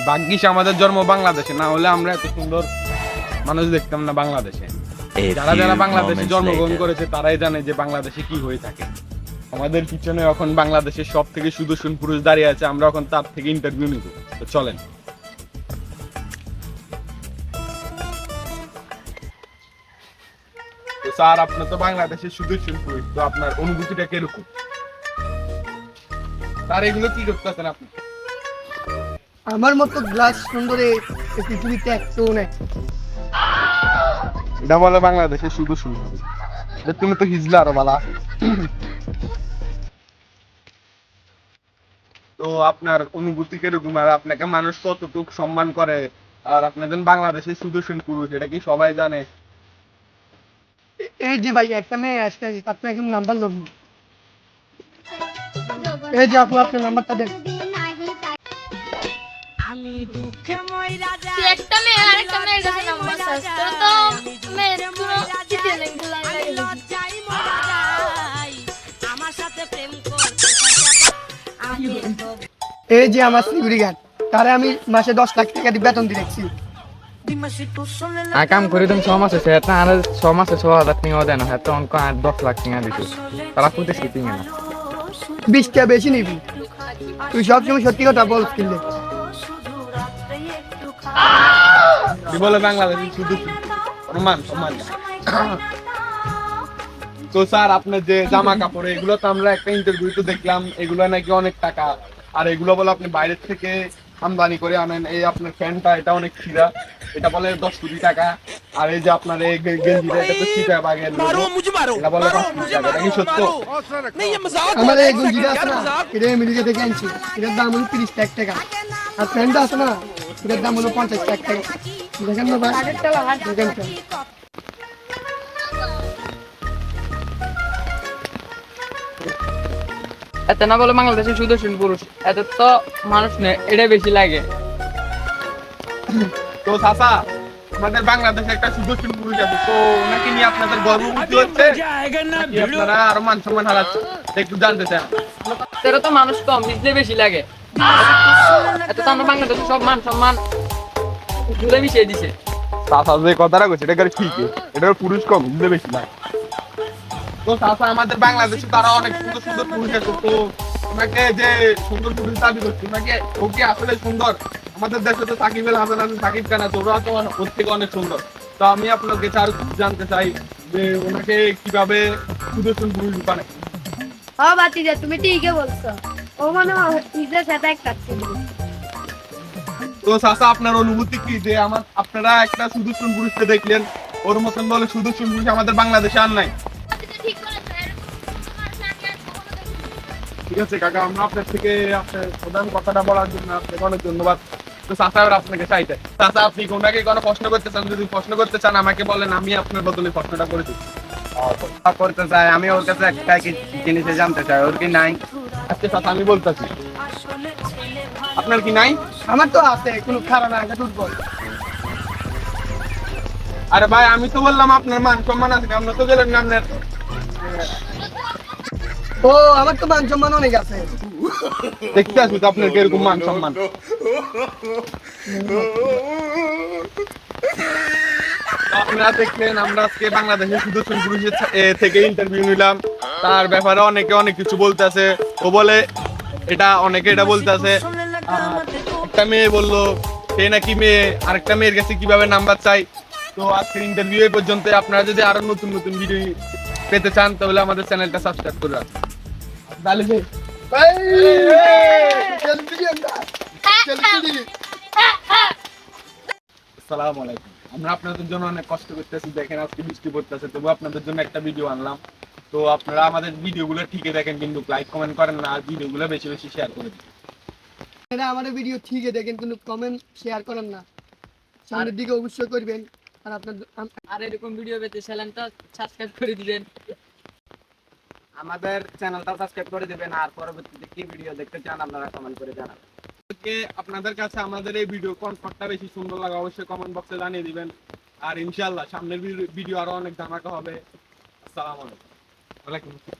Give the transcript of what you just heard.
ভাগ্যিস আমাদের জন্ম বাংলাদেশে, না হলে আমরা এত সুন্দর মানুষ দেখতাম না বাংলাদেশে। যারা যারা বাংলাদেশে জন্মগ্রহণ করেছে তারাই জানে যে বাংলাদেশে কি হয়ে থাকে। আমাদের পিছনে এখন বাংলাদেশের সব থেকে সুদর্শন পুরুষ দাঁড়িয়ে আছে, আমরা এখন তার থেকে ইন্টারভিউ নিব। তো চলেন। তো স্যার, আপনার তো বাংলাদেশের সুদর্শন পুরুষ, তো আপনার অনুভূতিটা কিরকম? স্যার, এগুলো কি করতেছেন আপনি? আমার মতো গ্লাস সুন্দরে এই পৃথিবীতে একটু নেই। এটা বলে বাংলাদেশের সুদর্শন পুরুষ। তুমি তো হিজলা আরো বালা। তো আপনার অনুভূতি কিরকম, আর আপনাকে মানুষ কতটুকু সম্মান করে, আর আপনাদের বাংলাদেশের সুদর্শন পুরুষ এটা কি সবাই জানে? এই যে ভাই একটা মেয়ে আসতে আপনি এখন নাম্বার লোক, এই যে আপু আপনার নাম্বারটা দেন। তুই একটা মেয়ে আরেকটা মেয়ের কাছে নাম্বার চাস, তোরা তো মেয়ের কোনো চিঠি নেই, এই যে আমার সিকিউরিটি গার্ড, তারে আমি মাসে 10 লাখ টাকা দিয়ে বেতন দিয়েছি। কাম করে তুমি 6 মাসে সে আর 6 মাসে 6,000 টাকা দেন, হ্যাঁ তো অঙ্ক 10 লাখ টাকা দিতে তারা কোথায় শিখিং না 20 টাকা বেশি নিবি, তুই সবসময় সত্যি কথা বল কিনলে। কি বলে বাংলাদেশের সুদর্শন সম্মান সম্মান। তো স্যার, আপনার যে জামা কাপড় এগুলো তো আমরা একটা ইন্টারভিউতে দেখলাম, এগুলো নাকি অনেক টাকা, আর এগুলো বলে আপনি বাইরের থেকে আমদানি করে আনেন। এই আপনার ফ্যানটা এটা অনেক ছিঁড়া, এটা বলে 10 কোটি টাকা। আর এই যে আপনার এই গেঞ্জিটা এটা তো চিটা বাগের, এটা বলে 5 কোটি টাকা। এটা কি সত্য? আমার এই গঞ্জিটা আছে না, এটা আমেরিকা থেকে আনছি, এটার দাম হলো 30 লাখ টাকা। আর ফ্যানটা আছে না, এটার দাম হলো 50 লাখ টাকা। দেখেন না ভাই, দেখেন তো। এত না বলে বাংলাদেশের সুদর্শন পুরুষ, এত তো মানুষ নেই, এটা বেশি লাগে। তো চাচা, আমাদের বাংলাদেশে একটা সুদর্শন পুরুষ আছে, তো ওনাকে নিয়ে আপনাদের গর্ববোধ হচ্ছে নাকি আপনারা আরো মান সম্মান হারাচ্ছেন, একটু জানতে চান। এত তো মানুষ কম, বুঝলে বেশি লাগে। এত তো আমরা বাংলাদেশের সব মান সম্মান ঘুরে মিশিয়ে দিছে। চাচা যে কথাটা কইছে এটা কি ঠিক? এটার পুরুষ কম, বুঝতে বেশি না। তো চাচা, আমাদের বাংলাদেশে তারা অনেক সুন্দর সুন্দর পুরুষ আছে, তো ওনাকে যে সুন্দর পুরুষ দাবি করছে, ওনাকে ও কি আসলে সুন্দর? আমাদের দেশে তো সাকিব আল হাসান আছে, সাকিব খান আছে, ওরা তো ওর থেকে অনেক সুন্দর। তো আমি আপনাকে আরো জানতে চাই যে ওনাকে কিভাবে সুদর্শন পুরুষ বানায়। হ্যাঁ বাতিজা, তুমি ঠিকই বলছো, ও মনে হয় নিজের সাথে একটা ছিল। তো চাচা, আপনার অনুভূতি কি যে আপনারা একটা সুদর্শন পুরুষকে দেখলেন, ওর মতন বলে সুদর্শন পুরুষ আমাদের বাংলাদেশে আর নাই? ঠিক বলেছো, তোমার সাথে আর কখনো দেখিনি। ঠিক আছে কাকা, আমরা আপনার থেকে আপনার প্রধান কথাটা বলার জন্য আপনাকে অনেক ধন্যবাদ। তো চাচা, আপনাকে চাইতে চাচা, আপনি ওনাকে কোনো প্রশ্ন করতে চান? যদি প্রশ্ন করতে চান আমাকে বলেন, আমি আপনার বদলে প্রশ্নটা করে দিচ্ছি। করতে চাই আমি ওর কাছে একটা জিনিসে জানতে চাই, ওর কি নাই? আজকে চাচা আমি বলতেছি, আপনার কি নাই? আমার তো আছে, কোনো খারাপ না, এটা দুর্বল। আরে ভাই, আমি তো বললাম আপনার মান সম্মান আছে, আপনার তো গেলেন না আপনার। ও আমার তো মান সম্মান অনেক আছে। দেখতে আসবো তো আপনার কিরকম মান সম্মান। আপনারা দেখলেন, আমরা আজকে বাংলাদেশের সুদর্শন পুরুষের থেকে ইন্টারভিউ নিলাম। তার ব্যাপারে অনেকে অনেক কিছু বলতেছে। ও বলে এটা, অনেকে এটা বলতেছে। একটা মেয়ে বললো সে নাকি মেয়ে, আরেকটা মেয়ের কাছে কিভাবে নাম্বার চাই। তো আজকের ইন্টারভিউ এই পর্যন্ত। আপনারা যদি আরো নতুন নতুন ভিডিও পেতে চান তাহলে আমাদের চ্যানেলটা সাবস্ক্রাইব করে রাখুন। আসসালামু আলাইকুম। আমরা আপনাদের জন্য অনেক কষ্ট করতেছি, দেখেন আজকে বৃষ্টি পড়তেছে, তবু আপনাদের জন্য একটা ভিডিও আনলাম। তো আপনারা আমাদের ভিডিওগুলো ঠিকই দেখেন, কিন্তু লাইক কমেন্ট করেন না, আর ভিডিওগুলো বেশি বেশি শেয়ার করে দিন। এটা আমাদের ভিডিও ঠিকই দেখেন, কিন্তু কমেন্ট শেয়ার করেন না। সামনের দিকে অবশ্যই করবেন। আর আপনার আর এরকম ভিডিও পেতে চ্যানেলটা সাবস্ক্রাইব করে দিবেন। আমাদের চ্যানেলটা সাবস্ক্রাইব করে দিবেন, আর পরবর্তীতে কি ভিডিও দেখতে চান আপনারা কমেন্ট করে জানাবেন। আপনাদের কাছে আমাদের এই ভিডিও কোন শটটা বেশি সুন্দর লাগে অবশ্যই কমেন্ট বক্সে জানিয়ে দিবেন। আর ইনশাআল্লাহ সামনের ভিডিও আরো অনেক ধামাকা হবে। আসসালামু আলাইকুম।